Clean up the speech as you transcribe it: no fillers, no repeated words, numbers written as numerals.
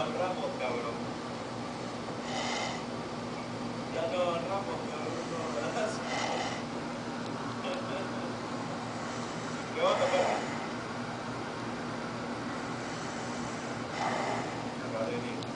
ahorramos, cabrón. Ya no ahorramos, cabrón. ¿Qué onda, perro? Vale, ni.